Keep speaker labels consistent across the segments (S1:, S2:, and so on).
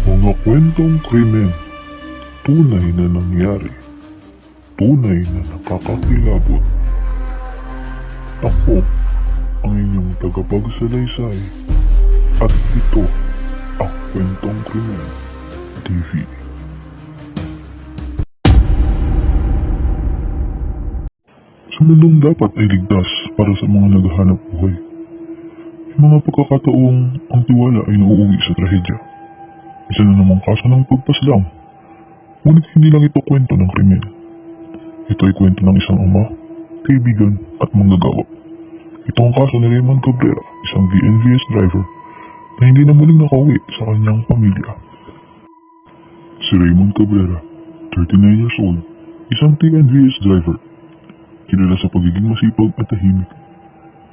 S1: Mga kwentong krimen, tunay na nangyari, tunay na nakakakilabot. Ako ang inyong tagapagsalaysay at ito ang Kwentong Krimen TV. Sa mundong dapat ay ligtas para sa mga naghahanap buhay, may mga pagkakataong ang tiwala ay nauuwi sa trahedya. Isa na namang kaso ng pagpaslang, ngunit hindi lang ito kwento ng krimen. Ito ay kwento ng isang ama, kaibigan at manggagawa. Ito ang kaso ni Raymond Cabrera, isang VNVS driver na hindi na muling nakauwi sa kanyang pamilya. Si Raymond Cabrera, 39 years old, isang TNVS driver, kilala sa pagiging masipag at tahimik.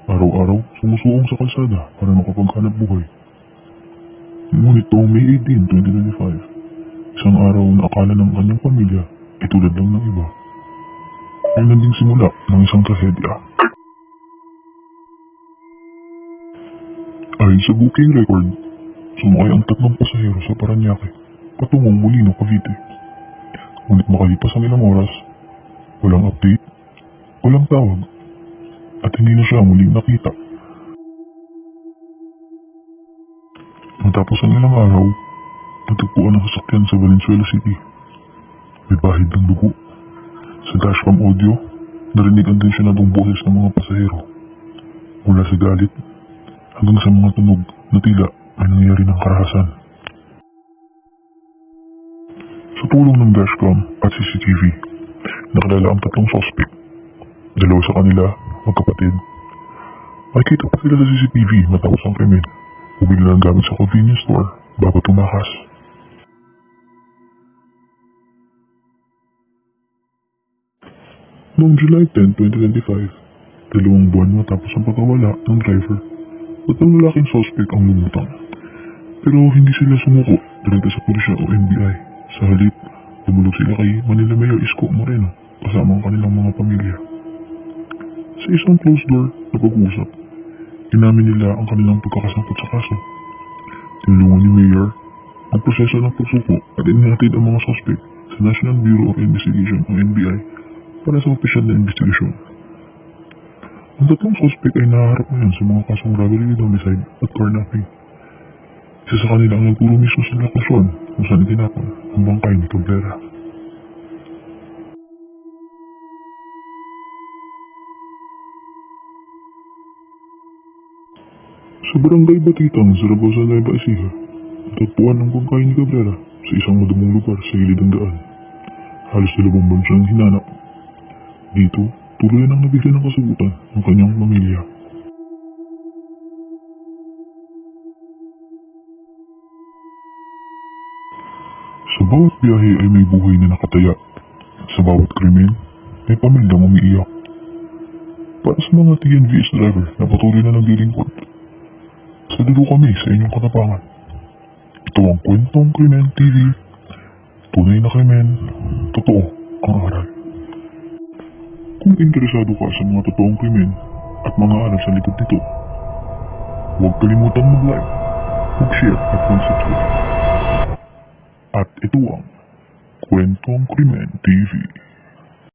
S1: Araw-araw sumusuong sa kalsada para makapaghanap buhay. Ngunit noong May 18, 2025, isang araw na akala ng kanyang pamilya ay tulad lang ng iba, ay naging simula ng isang trahedya. Ayon sa booking record, sumakay ang 3 pasahero sa Parañaque patungong Molino, Cavite. Ngunit makalipas ang ilang oras, walang update, walang tawag, at hindi na siya muling nakita. Matapos ang ilang araw, natagpuan ang sasakyan sa Valenzuela City. May bahid ng dugo. Sa dashcam audio, narinig ang tensyonadong boses ng mga pasahero. Mula sa galit, hanggang sa mga tunog na tila ay nangyari ng karahasan. Sa tulong ng dashcam at CCTV, nakilala ang 3 suspect. 2 sa kanila, magkapatid. Makikita pa sila sa CCTV matapos ang krimen. Bumili ng gamit sa convenience store bago tumakas. Noong July 10, 2025, 2 buwan matapos ang pagkawala ng driver, 3 lalaking suspect ang lumutang. Pero hindi sila sumuko direkta sa pulisya o NBI. Sa halip, dumulog sila kay Manila Mayor Isko Moreno kasama ang kanilang mga pamilya. Sa isang closed door na pag-uusap, inamin nila ang kanilang pagkakasangkot sa kaso. Tinulungan ni Mayor ang proseso ng pagsuko at inihatid ang mga suspect sa National Bureau of Investigation o NBI para sa opisyal na investigasyon. Ang 3 suspect ay nahaharap ngayon sa mga kasong robbery with homicide at carnapping. Isa sa kanila ang nagturo mismo sa lokasyon kung saan itinapon ang bangkay ni Cabrera. Sa barangay Batitang sa Rabosa, Nueva Ecija, natagpuan ang bangkay ni Cabrera sa isang madumong lugar sa gilid ng daan. Halos 2 buwan siyang hinanap. Dito, tuluyan ang nabigyan ng kasagutan ng kanyang pamilya. Sa bawat biyahe ay may buhay na nakataya. Sa bawat krimen, may pamilyang umiiyak. Para sa mga TNVS driver na patuloy na naglilingkod, saludo kami sa inyong katapangan. Ito ang Kwentong Krimen TV. Tunay na krimen, totoo ang aral. Kung interesado ka sa mga totoong krimen at mga aral sa likod nito, huwag kalimutang mag-like, mag-share at mag-subscribe. At ito ang Kwentong Krimen TV.